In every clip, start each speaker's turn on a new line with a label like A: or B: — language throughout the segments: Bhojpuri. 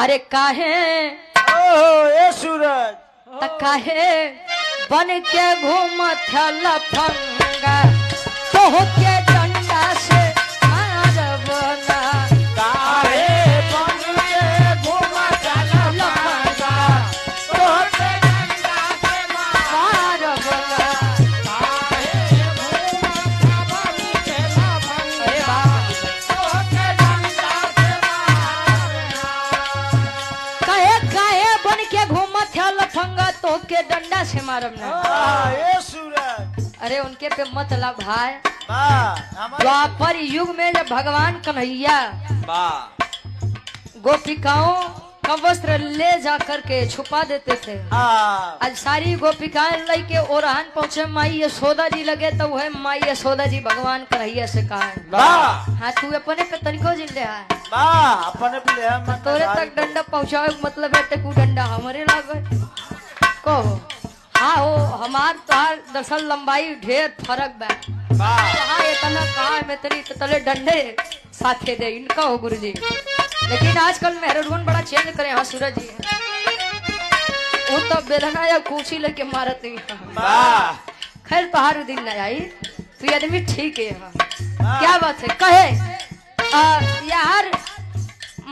A: अरे काहे
B: ओहो ये सूरज
A: त काहे बन के घूमत लफंगा तो के डंडा से मारबना
B: काहे बन के घूमत लफंगा तोहके डंडा से
A: मारबना
B: काहे घूमत बन के लफंगा
A: अरे बाप
B: तोहके डंडा से मारना
A: काहे काहे बन के घूमत लफंगा तो के डंडा से मारबना
B: ये सूरज
A: अरे उनके पे मत लग भाई
B: हमारे
A: द्वापर युग में जब भगवान कन्हैया गोपिकाओं का वस्त्र ले जा करके छुपा देते थे। आज सारी गोपिकाएं लेके ओरहान पहुंचे माई यशोदा जी लगे तो वह माई यशोदा जी भगवान कन्हैया से कहा हाँ तू अपने के तनिको जिन ले है
B: अपने भी ले हम
A: तोरे तक डंडा पहुंचाओ मतलब है तू डंडा हमारे लागे कहो हाँ हो हमार तोहार दरअसल लंबाई ढेर फर्क बा हाँ इतना कहा में तेरी तले डंडे साथे दे इनका हो गुरुजी लेकिन आजकल मेहरून बड़ा चेंज करे हाँ सूरज जी वो तो बेलना या कुर्सी लेके मारत खैर तोहार दिन न आई तू आदमी ठीक है हाँ क्या बात है कहे यार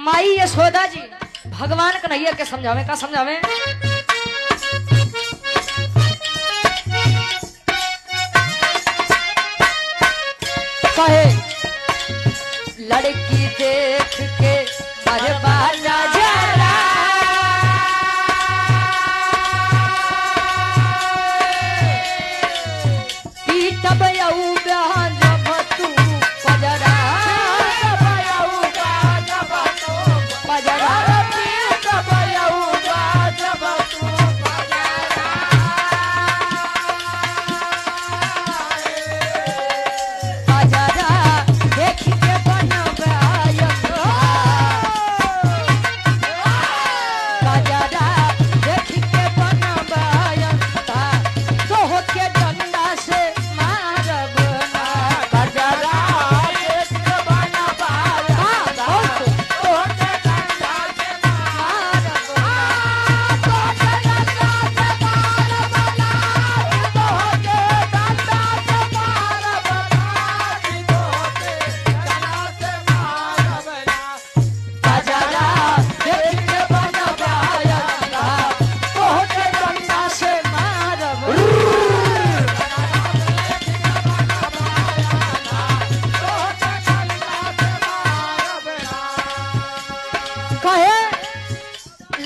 A: माई यशोदा जी भगवान कन्हैया के समझावे का समझावे कहे लड़की देख के मरबा नजरा पीटब जब तू पजरा पजरा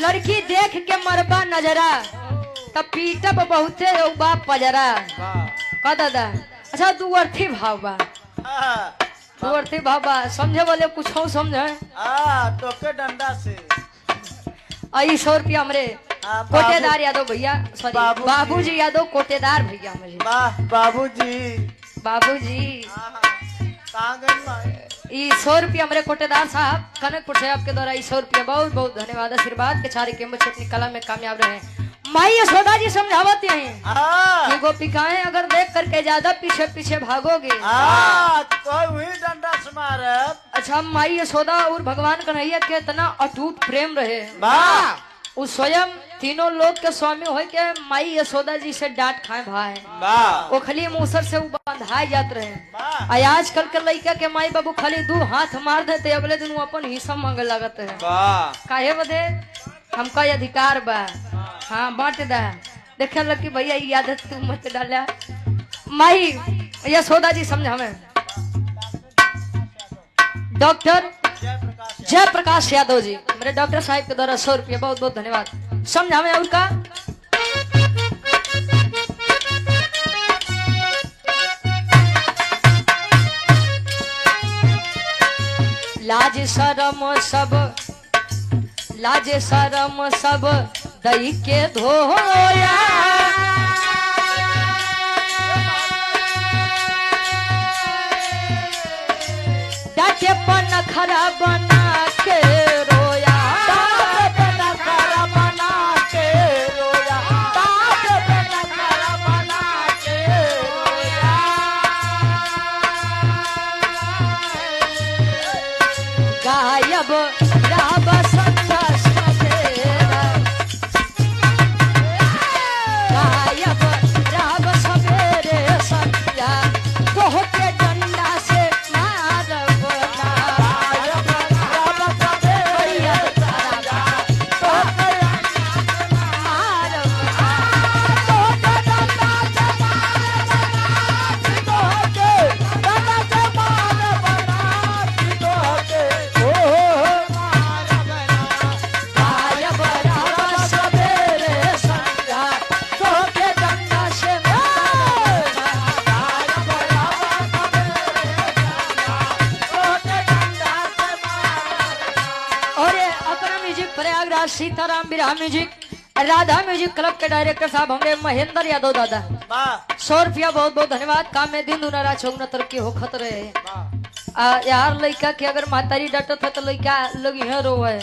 A: लड़की देख के मरबा नजरा तब पीटब बहुते बाप पजरा का दादा अच्छा तू अर्थी भाव बा तू अर्थी भाव बा समझे बोले कुछ हो समझे
B: तो के डंडा से
A: 100 रुपया हमरे कोटेदार यादव भैया सॉरी बाबूजी यादव कोटेदार भैया मुझे बाबूजी 100 रुपया हमारे कोटेदार साहब कनकपुर से आपके द्वारा 100 रुपया बहुत बहुत धन्यवाद आशीर्वाद के सारे केम्बच अपनी कला में कामयाब रहे। माई यशोदा जी समझावती हैं कि गोपिकाएं अगर देख करके ज्यादा पीछे पीछे भागोगे
B: तो वही डंडा से मारे।
A: अच्छा माई यशोदा और भगवान कन्हैया के इतना अटूट प्रेम रहे वो स्वयं तीनों लोग के स्वामी हो के माई यशोदा जी से डांट खाए भाई वो खाली मूसर से बंधाए जाते रहे। आजकल के लड़का के माई बाबू खाली 2 हाथ मार देते अगले दिन वो अपन हिस्सा मांगे लगते है काहे बदे हमका अधिकार बा हाँ बांट दा देखे लगी भैया ये आदत तू मत डाला माई यशोदा जी समझावे डॉक्टर जय प्रकाश यादव जी मेरे डॉक्टर साहब के द्वारा 100 रुपया बहुत बहुत धन्यवाद समझावे और का लाज शरम सब दई के धोया डाटे पन खरा बना के रोया गायब राब संतस सीताराम बिरहा म्यूजिक राधा म्यूजिक क्लब के डायरेक्टर साहब हमारे महेंद्र यादव दादा,
B: वाह
A: 100 रुपया बहुत बहुत धन्यवाद। काम में दिन दुनारा छोगना तरक्की हो खत रहे।
B: वाह
A: यार लड़का के अगर मातारी डटत है तो लड़का लोग यहाँ रोवे।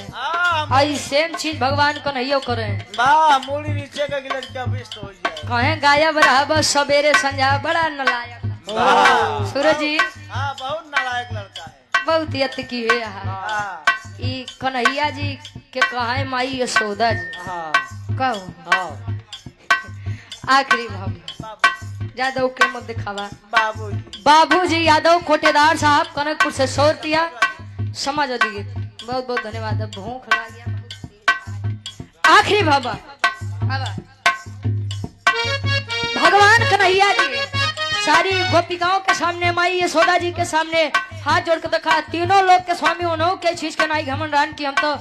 A: आई सेम चीज भगवान को नहीं करे।
B: वाह मूली नीचे का लड़का विष्ट हो जाए।
A: कहे गायब रहा बस सवेरे संजा, बड़ा नलायक।
B: वाह
A: सूरज जी
B: हाँ बहुत नालायक लड़का है।
A: बहुत यत की है यहाँ।
B: हाँ
A: ई कन्हैया जी के कहा माई यशोदा जी
B: हाँ
A: कहो
B: हाँ
A: आखिरी भाव
B: बाबू
A: यादव के मत दिखावा।
B: बाबूजी
A: बाबूजी यादव कोटेदार साहब कनकपुर से 100 रुपया समझ दिए, बहुत बहुत धन्यवाद। अब भूख लगा गया। आखिरी बाबा भगवान कन्हैया जी सारी गोपिकाओं के सामने माई यशोदा जी के सामने हाथ जोड़ के देखा, तीनों लोग के स्वामी उन्हों के चीज के नाई घमंड रान की हम तो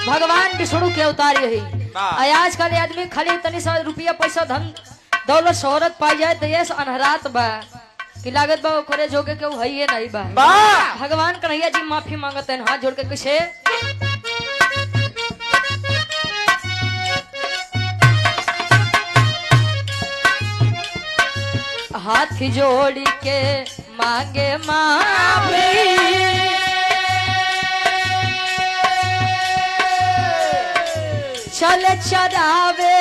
A: भगवान विष्णु के अवतार यही। आज कल आदमी खाली तनी सा रुपया पैसा धन दौलत शोहरत पाई जाए तो ये अनहरात बा कि लागत बा ओकरे जोगे के है ये नहीं बा। भगवान कन्हैया जी माफी मांगते हैं हाथ जोड़ के कैसे। हाथ जोड़ के मांगे माफी, चल चरावे